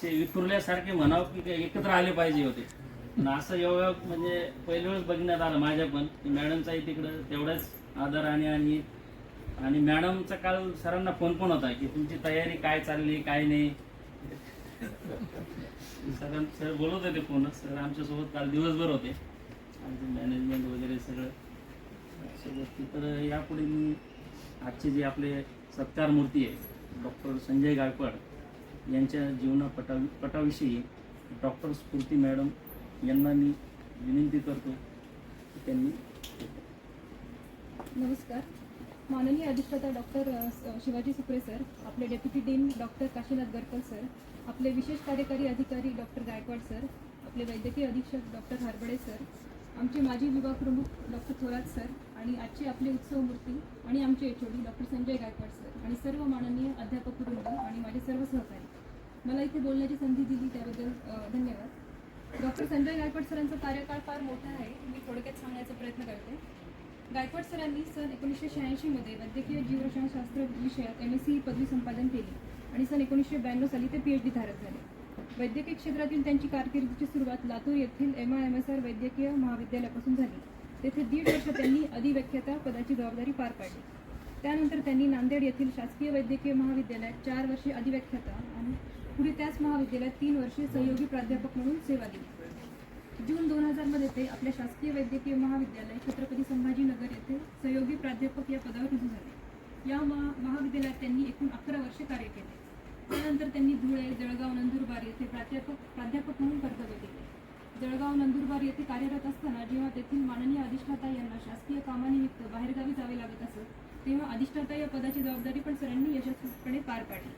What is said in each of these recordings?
असे विखुरल्यासारखे म्हणावं की एकत्र आले पाहिजे होते. पण असं योगायोग म्हणजे पहिल्या वेळेस बघण्यात आलं माझ्या पण. मॅडमचाही तिकडं तेवढाच आदर आणि मॅडमचा काल सरांना फोन पण होता की तुमची तयारी काय चालली काय नाही. सर बोलत होते फोन. सर आमच्यासोबत काल दिवसभर होते, आमचे मॅनेजमेंट वगैरे सगळं सोबत. तर यापुढे मी आजचे जे आपले सत्कार मूर्ती आहे डॉक्टर संजय गायकवाड यांच्या जीवनापटाविषयी डॉक्टर स्फूर्ती मॅडम यांना मी विनंती करतो की त्यांनी. नमस्कार. माननीय अधिष्ठाता डॉक्टर शिवाजी सुप्रे सर, आपले deputy dean doctor Kashinath Garkar sir, आपले विशेष कार्यकारी अधिकारी डॉक्टर गायकवाड सर, आपले वैद्यकीय अधीक्षक डॉक्टर हरबडे सर, आमचे माजी विभाग प्रमुख डॉक्टर थोरात सर आणि आजचे आपले उत्सव मूर्ती आणि आमचे HOD doctor Sanjay Gaikwad sir आणि सर्व माननीय अध्यापक वृंद आणि माझे सर्व सहकारी, मला इथे बोलण्याची संधी दिली त्याबद्दल धन्यवाद. डॉक्टर संजय गायकवाड सरांचा कार्यकाळ फार मोठा आहे. मी थोडक्यात सांगण्याचा प्रयत्न करते. गायकवाड सरांनी सन 1986 मध्ये वैद्यकीय जीवरसायनशास्त्र विषयात MSc पदवी संपादन केली आणि सन 1992 साली ते PhD धारक झाले. वैद्यकीय क्षेत्रातील त्यांची कारकिर्दीची सुरुवात लातूर येथील MIMSR वैद्यकीय महाविद्यालयापासून झाली. तेथे 1.5 वर्ष त्यांनी अधिव्याख्याता पदाची जबाबदारी पार पाडली. त्यानंतर त्यांनी नांदेड येथील शासकीय वैद्यकीय महाविद्यालयात 4 वर्षे अधिव्याख्याता आणि पुढे त्याच महाविद्यालयात 3 वर्षे सहयोगी प्राध्यापक म्हणून सेवा दिली. जून 2000 मध्ये ते आपल्या शासकीय वैद्यकीय महाविद्यालय छत्रपती संभाजीनगर येथे सहयोगी प्राध्यापक या पदावर रुजू झाले. या महाविद्यालयात त्यांनी एकूण 11 वर्षे कार्य केले. त्यानंतर त्यांनी धुळे, जळगाव, नंदुरबार येथे प्राध्यापक म्हणून कर्तव्य केले. जळगाव, नंदुरबार येथे कार्यरत असताना जेव्हा तेथील माननीय अधिष्ठाता यांना शासकीय कामानिमित्त बाहेरगावी जावे लागत असत, तेव्हा अधिष्ठाता या पदाची जबाबदारी पण सरांनी यशस्वीपणे पार पाडली.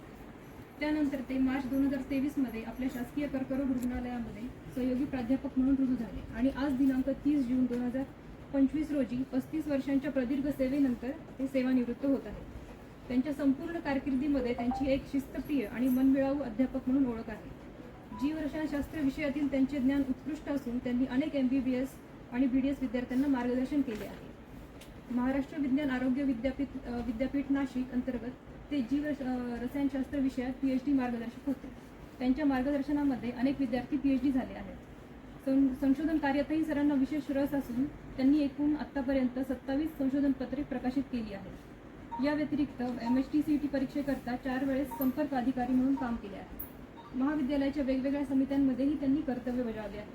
त्यानंतर ते मार्च 2023 मध्ये आपल्या शासकीय कर्करोग रुग्णालयामध्ये सहयोगी प्राध्यापक म्हणून रुजू झाले आणि आज दिनांक 30 जून 2025 रोजी 35 वर्षांच्या प्रदीर्घ सेवेनंतर ते सेवानिवृत्त होत आहेत. त्यांच्या संपूर्ण कारकिर्दीमध्ये त्यांची एक शिस्तप्रिय आणि मनमिळावू अध्यापक म्हणून ओळख आहे. जीवरसायनशास्त्र विषयातील त्यांचे ज्ञान उत्कृष्ट असून त्यांनी अनेक MBBS आणि BDS विद्यार्थ्यांना मार्गदर्शन केले आहे. महाराष्ट्र विज्ञान आरोग्य विद्यापीठ नाशिक अंतर्गत ते रसायनशास्त्र विषयात PhD मार्गदर्शक होते. त्यांच्या मार्गदर्शनामध्ये अनेक विद्यार्थी PhD झाले आहेत. संशोधन कार्यातही सरांना विशेष रस असून त्यांनी एकूण आत्तापर्यंत 27 संशोधन पत्रे प्रकाशित केली आहेत. या व्यतिरिक्त MHT-CET परीक्षेकरता 4 वेळेस संपर्क अधिकारी म्हणून काम केले आहे. महाविद्यालयाच्या वेगवेगळ्या समित्यांमध्येही त्यांनी कर्तव्य बजावले आहे.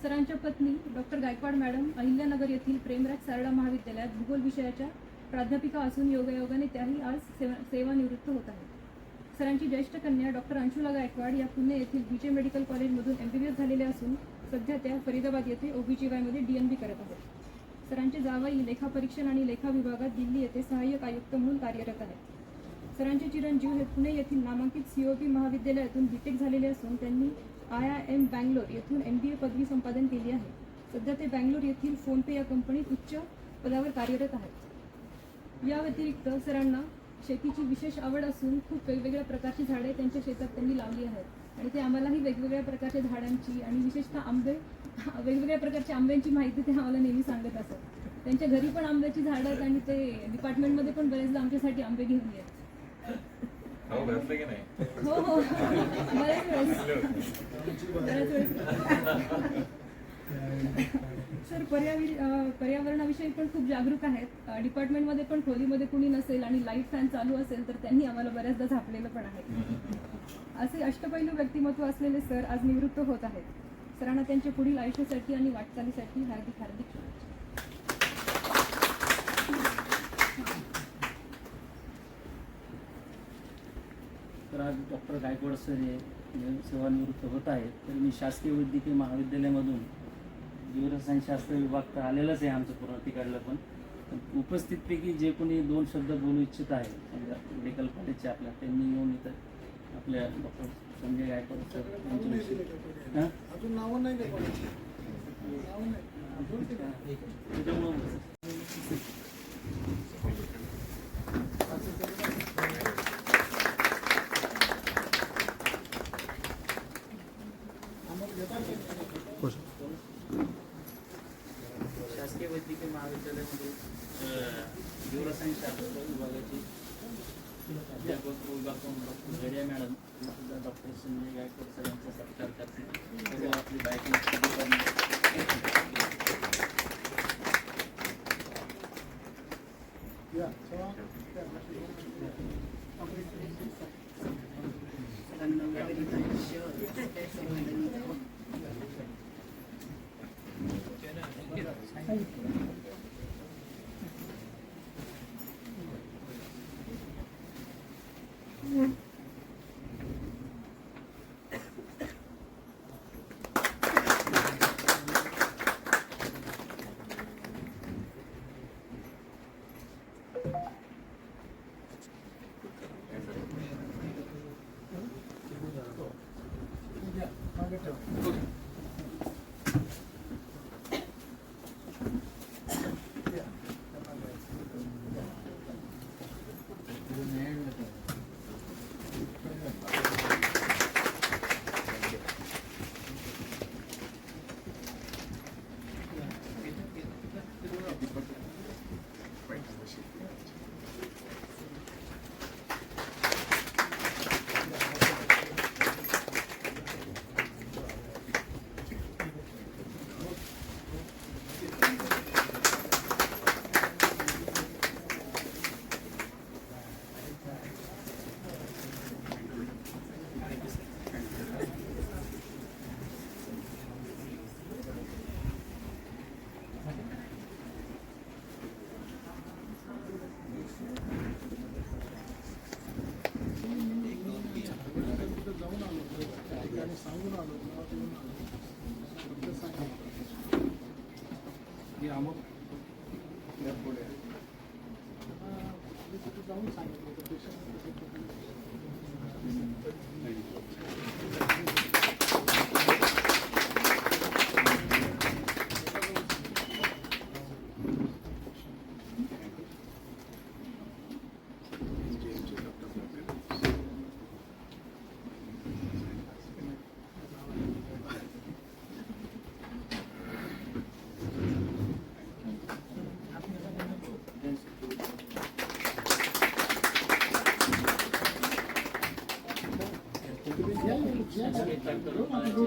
सरांच्या पत्नी डॉक्टर गायकवाड मॅडम अहिल्यानगर येथील प्रेमराज सारडा महाविद्यालयात भूगोल विषयाच्या प्राध्यापिका असून योगायोगाने त्याही आज सेवानिवृत्त होत आहेत. सरांची ज्येष्ठ कन्या डॉक्टर अंशुला गायकवाड या पुणे येथील BJ मेडिकल कॉलेजमधून MBBS झालेल्या असून सध्या त्या फरीदाबाद येथे OBGY मध्ये DNB करत आहेत. सरांचे जावई लेखापरीक्षण आणि लेखा विभागात दिल्ली येथे सहाय्यक आयुक्त म्हणून कार्यरत आहेत. सरांचे चिरंजीव हे पुणे येथील नामांकित COP महाविद्यालयातून BTech झालेले असून त्यांनी IIM बँगलोर येथून MBA पदवी संपादन केली आहे. सध्या ते बँगलोर येथील फोनपे या कंपनीत उच्च पदावर कार्यरत आहेत. या व्यतिरिक्त सरांना शेतीची विशेष आवड असून खूप वेगवेगळ्या प्रकारची झाडे त्यांच्या शेतात त्यांनी लावली आहेत आणि ते आम्हालाही वेगवेगळ्या प्रकारच्या झाडांची आणि विशेषतः वेगवेगळ्या प्रकारच्या आंब्यांची माहिती ते आम्हाला नेहमी सांगत असत. त्यांच्या घरी पण आंब्याची झाडं आहेत आणि ते डिपार्टमेंटमध्ये पण बरेचदा आमच्यासाठी आंबे घेऊन येत. हो बऱ्याच वेळेस सर पर्यावरणाविषयी पण खूप जागरूक आहेत. डिपार्टमेंटमध्ये पण खोलीमध्ये कुणी नसेल आणि लाईट फॅन चालू असेल तर त्यांनी आम्हाला बऱ्याचदा झापलेलं पण आहे. असे अष्टपैलू व्यक्तिमत्व असलेले सर आज निवृत्त होत आहेत. सरांना त्यांच्या पुढील आयुष्यासाठी आणि वाटचालीसाठी हार्दिक शुभेच्छा. तर आज डॉक्टर गायकवाड सर हे सेवानिवृत्त होत आहेत. तर मी शासकीय वैद्यकीय महाविद्यालयामधून जीवरसायनशास्त्र विभाग तर आलेलाच आहे आमचं पूर्ण तिकडलं पण उपस्थितपैकी जे कोणी 2 शब्द बोलू इच्छित आहे समजा मेडिकल कॉलेजचे आपल्या त्यांनी येऊन इथं आपल्या डॉक्टर संजय गायकवाड सर त्यांच्याविषयी अजून नावं नाही शासकीय वैद्यकीय महाविद्यालयामध्ये जीवरसायनशास्त्र विभागाची अध्यापक विभाग डॉक्टर मॅडम सुद्धा डॉक्टर संजय गायकवाड सर यांचा सत्कार करतील. सर्व आपली बाईक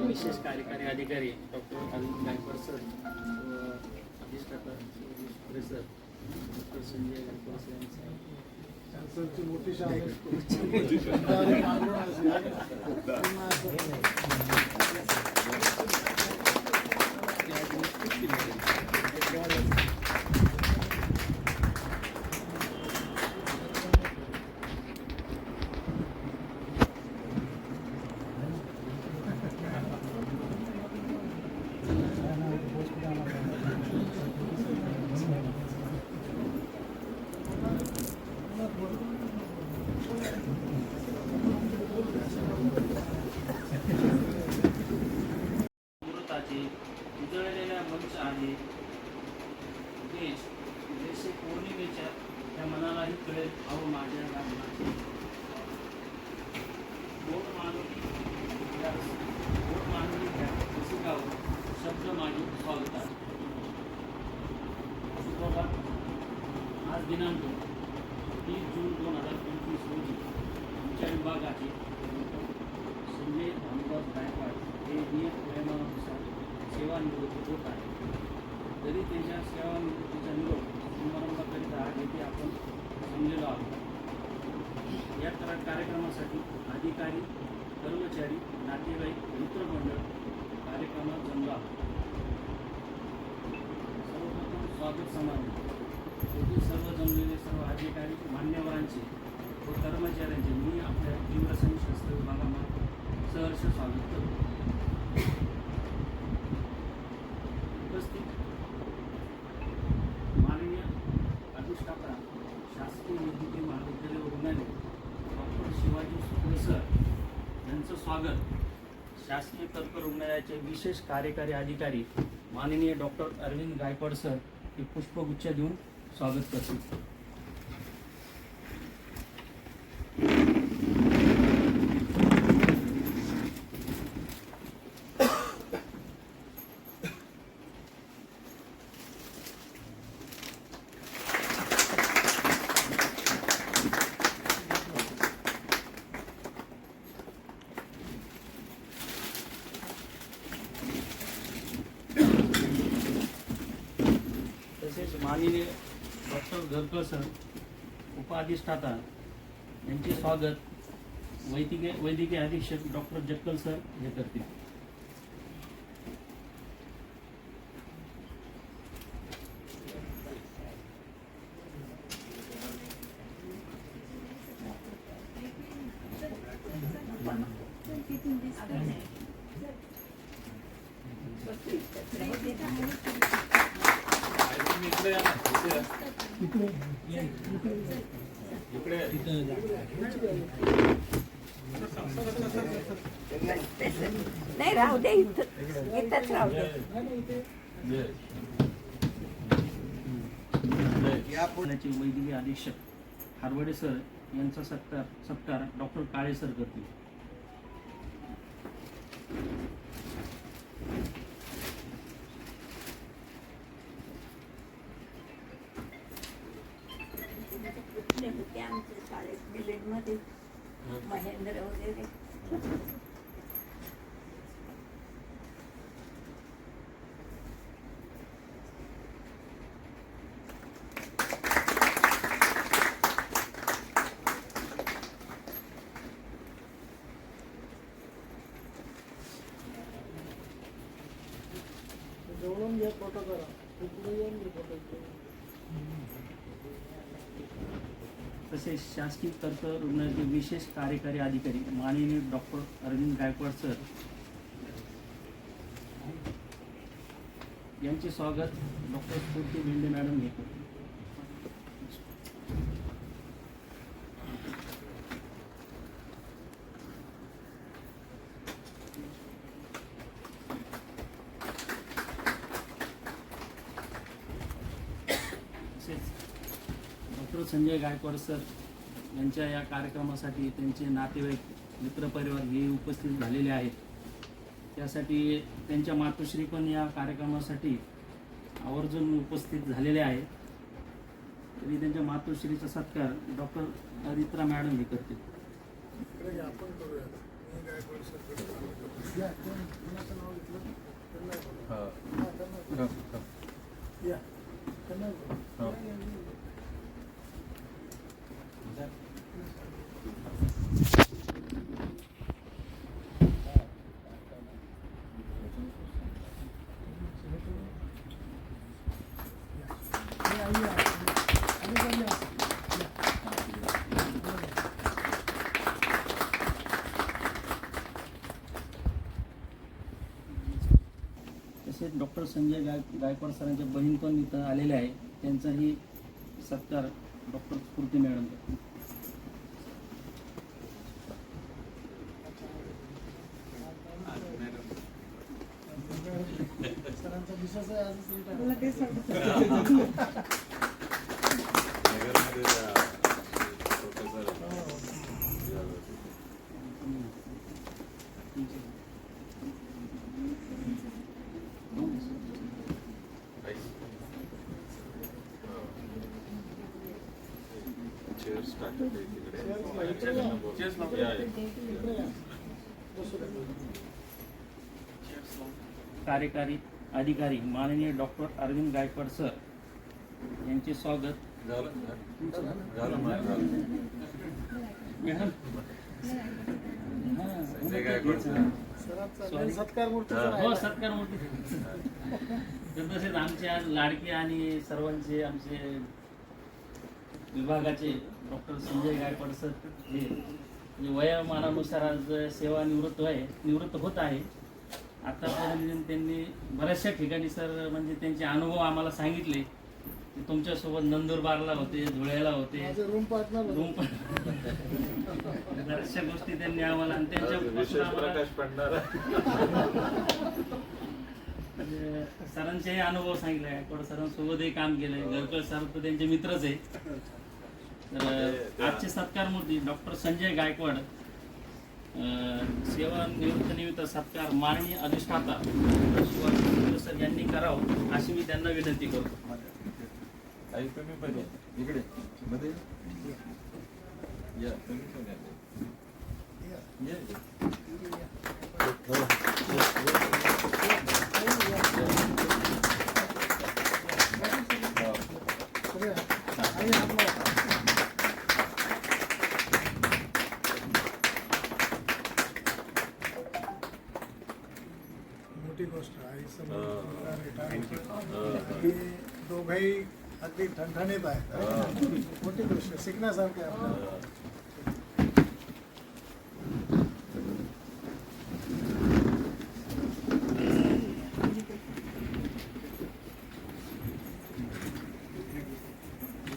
विशेष कार्यकारी अधिकारी डॉक्टर अरविंद गायकवाड सर व अधिष्ठाता sir doctor Sanjay Gaikwad sir यांचा मोठी उजळलेला मंच आहे. देश जसे पौर्णिमेच्या त्या मनालाही कळेल अहो माझ्या गावाचे गोड मानवी त्या पुस्तकावर शब्द माझे स्वागतात. सुप्रभात. आज दिनांक 30 जून 2025 रोजी आमच्या विभागाचे संजय रामदास गायकवाड हे नियत वयोमानानुसार सेवानिवृत्त होत आहे. तरी त्यांच्या सेवानिवृत्तीचा निरोप समारंभाकरिता आज येथे आपण जमलेलो आहोत. या कार्यक्रमासाठी अधिकारी, कर्मचारी, नातेवाईक, मित्रमंडळ कार्यक्रमात जमलो आहोत. सर्वप्रथम स्वागत समारंभ. येथे सर्व जमलेले सर्व अधिकारी, मान्यवरांचे व कर्मचाऱ्यांचे मी आपल्या जीवरसायन शास्त्र विभागामार्फत सहर्ष स्वागत करतो. उपस्थित माननीय अधिष्ठाता शासकीय वैद्यकीय महाविद्यालय रुग्णालय डॉक्टर शिवाजी सुप्रे सर यांचं स्वागत शासकीय कर्क रुग्णालयाचे विशेष कार्यकारी अधिकारी माननीय डॉक्टर अरविंद गायकवाड सर हे पुष्पगुच्छ देऊन स्वागत करतील. माननीय डॉक्टर घरकळ सर उपअधिष्ठाता यांचे स्वागत वैद्यकीय अधीक्षक डॉक्टर जक्कल सर हे करतील. नाही राहू दे इथंच राहू दे. वैद्यकीय अधीक्षक हार्बडे सर यांचा सत्कार डॉक्टर काळे सर करतील. होते आमच्या शाळेत बिल्डिंगमध्ये महेंद्र वगैरे. तसेच शासकीय कर्करोग रुग्णालयाचे विशेष कार्यकारी अधिकारी माननीय डॉक्टर अरविंद गायकवाड सर यांचे स्वागत डॉक्टर स्फूर्ती भेंडे मॅडम हे करतील. डॉक्टर संजय गायकवाड सर यांच्या या कार्यक्रमासाठी त्यांचे नातेवाईक मित्रपरिवार हे उपस्थित झालेले आहेत. त्यासाठी त्यांच्या मातोश्री पण या कार्यक्रमासाठी आवर्जून उपस्थित झालेले आहेत. तरी त्यांच्या मातोश्रीचा सत्कार डॉक्टर अदित्रा मॅडम हे करतील. तसेच डॉक्टर संजय गायकवाड सरांच्या बहीण पण इथं आलेले आहे. त्यांचाही सत्कार डॉक्टर स्फूर्ती मॅडम करतील. कार्यकारी अधिकारी माननीय डॉक्टर अरविंद गायकवाड सर यांचे स्वागत. सत्कार मूर्ती. तसेच आमच्या लाडके आणि सर्वांचे आमचे विभागाचे डॉक्टर संजय गायकवाड सर हे वयोमानानुसार आज निवृत्त होत आहे. आतापर्यंत त्यांनी बऱ्याचशा ठिकाणी सर म्हणजे त्यांचे अनुभव आम्हाला सांगितले. ते तुमच्यासोबत नंदुरबारला होते, धुळ्याला होते, बऱ्याचशा गोष्टी त्यांनी आम्हाला आणि सरांचेही अनुभव सांगितले. गायकवाड सरांसोबतही काम केलंय. घरकळ सर तर त्यांचे मित्रच आहे. तर आजचे सत्कार मूर्ती डॉक्टर संजय गायकवाड सेवानिवृत्त सत्कार माननीय अधिष्ठाता शिवाजी सर यांनी करावं अशी मी त्यांना विनंती करतो. इकडे मध्ये या तुम्ही पण मोठी गोष्ट आई समोर रिटायर दोघंही अगदी ठणठणीत आहेत. मोठी गोष्ट शिकण्यासारखी आहे आपल्याला.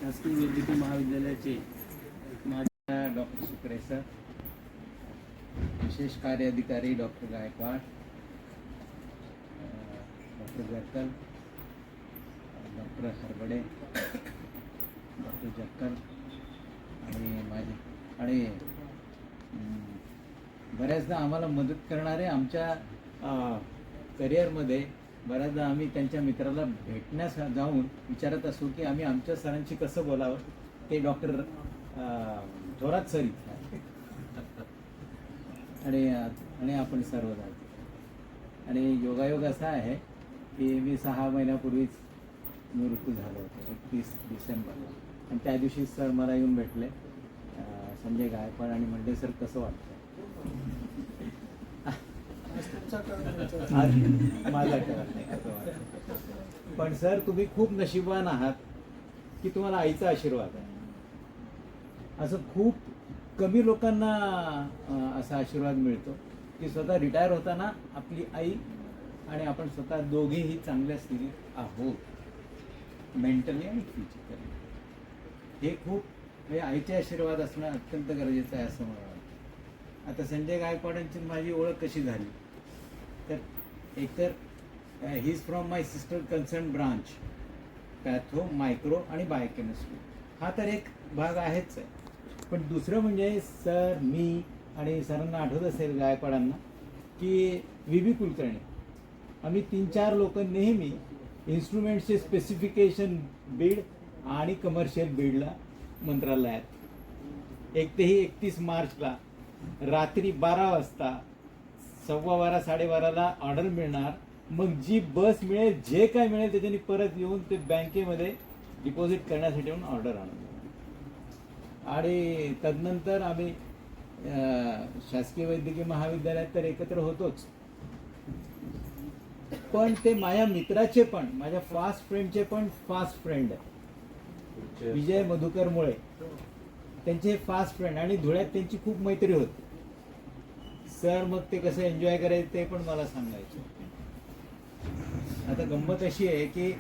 शासकीय वैद्यकीय महाविद्यालयाचे माझ्या डॉक्टर सुप्रे सर, विशेष कार्य अधिकारी doctor Gaikwad, doctor Garkal, doctor Harbade, doctor Jakkal आणि माझे आणि बऱ्याचदा आम्हाला मदत करणारे आमच्या करिअरमध्ये बऱ्याचदा आम्ही त्यांच्या मित्राला भेटण्यास जाऊन विचारत असू की आम्ही आमच्या सरांशी कसं बोलावं. ते डॉक्टर थोरात सर आणि आपण सर्वजण. आणि योगायोग असा आहे की मी 6 महिन्यापूर्वीच मृत्यू झालो होतो 31 डिसेंबरला. आणि त्या दिवशी सर मला येऊन भेटले, संजय गायकवाड, आणि म्हणले सर कसं वाटतं. माझा कळत नाही कसं वाटतं. पण सर तुम्ही खूप नशीबवान आहात की तुम्हाला आईचा आशीर्वाद आहे. असं खूप कमी लोकांना असा आशीर्वाद मिळतो की स्वतः रिटायर होताना आपली आई आणि आपण स्वतः दोघेही चांगल्या स्थितीत आहोत, मेंटली आणि फिजिकली. हे खूप म्हणजे आईचे आशीर्वाद असणं अत्यंत गरजेचं आहे असं मला वाटतं. आता संजय गायकवाडांची माझी ओळख कशी झाली तर एकतर he is from my sister concern branch, patho, micro आणि बायोकेमिस्ट्री. हा तर एक भाग आहेच आहे. पण दुसरं म्हणजे सर, मी आणि सरांना आठवत असेल गायकवाडांना की व्ही कुलकर्णी, आम्ही 3-4 लोक नेहमी इन्स्ट्रुमेंटचे स्पेसिफिकेशन बीड आणि कमर्शियल बीडला मंत्रालयात 1 ते 31 मार्चला रात्री 12 वाजता 12:15 12:30ला ऑर्डर मिळणार. मग जी बस मिळेल, जे काय मिळेल त्याच्यानी परत येऊन ते बँकेमध्ये डिपॉझिट करण्यासाठी म्हणून ऑर्डर आणून. आणि तदनंतर आम्ही शासकीय वैद्यकीय महाविद्यालयात तर एकत्र होतोच, पण ते माझ्या मित्राचे पण, माझ्या फास्ट फ्रेंडचे पण फास्ट फ्रेंड आहे. विजय मधुकर मुळे त्यांचे फास्ट फ्रेंड, आणि धुळ्यात त्यांची खूप मैत्री होती. सर मग ते कसं एन्जॉय करायचे ते पण मला सांगायचे. आता गंमत अशी आहे की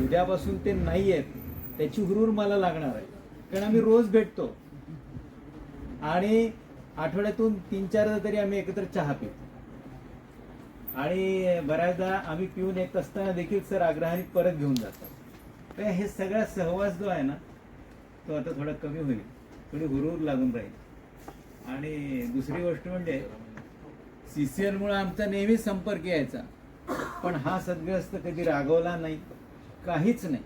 उद्यापासून ते नाही आहेत त्याची हुरूर मला लागणार आहे, कारण आम्ही रोज भेटतो आणि आठवड्यातून 3-4 तरी आम्ही एकत्र चहा पितो. आणि बऱ्याचदा आम्ही पिऊन येत असताना देखील सर आग्रहाने परत घेऊन जातात. तर हे सगळा सहवास जो आहे ना तो आता थोडा कमी होईल, थोडी हुरूर लागून राहील. आणि दुसरी गोष्ट म्हणजे CCL मुळे आमचा नेहमीच संपर्क यायचा, पण हा सद्ग्रस्त कधी रागवला नाही, काहीच नाही,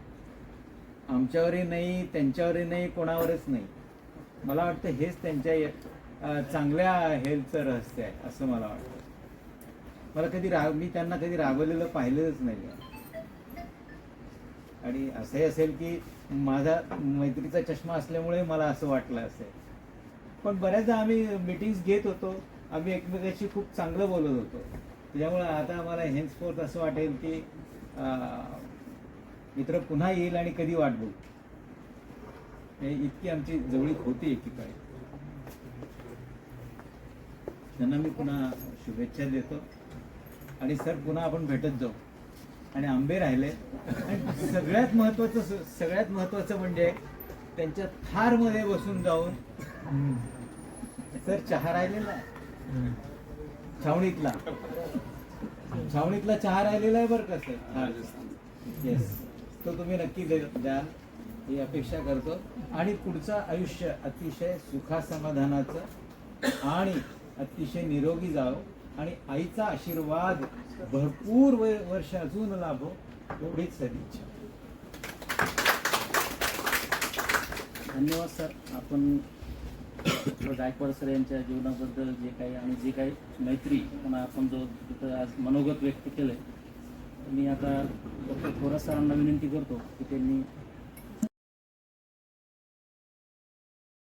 आमच्यावरही नाही, त्यांच्यावरही नाही, कोणावरच नाही. मला वाटतं हेच त्यांच्या चांगल्या हेल्थचं रहस्य आहे असं मला वाटतं. मला कधी मी त्यांना कधी रागवलेलं पाहिलेलंच नाही. आणि असंही असेल की माझा मैत्रीचा चष्मा असल्यामुळे मला असं वाटलं असेल, पण बऱ्याचदा आम्ही मीटिंग्स घेत होतो, आम्ही एकमेकांशी खूप चांगलं बोलत होतो. त्याच्यामुळे आता आम्हाला हेन्सफोर्थ असं वाटेल की मित्र पुन्हा येईल आणि कधी वाट बघू. इतकी आमची जवळीक होती एकीकडे. त्यांना मी पुन्हा शुभेच्छा देतो आणि सर पुन्हा आपण भेटत जाऊ. आणि आंबे राहिले. आणि सगळ्यात महत्वाचं म्हणजे त्यांच्या थारमध्ये बसून जाऊन सर चहा राहिलेला आहे छावणीतला चहा राहिलेला आहे बरं का सर. येस, तो तुम्ही नक्की द्याल ही अपेक्षा करतो. आणि पुढचं आयुष्य अतिशय सुखासमाधानाचं आणि अतिशय निरोगी जावं आणि आईचा आशीर्वाद भरपूर वर्ष अजून लाभो एवढीच सदिच्छा. धन्यवाद सर. आपण गायकवाड सर यांच्या जीवनाबद्दल जे काही आणि जे काही मैत्री पुन्हा आपण जो तिथं आज मनोगत व्यक्त केलंय, मी आता डॉक्टर थोरात सरांना विनंती करतो की त्यांनी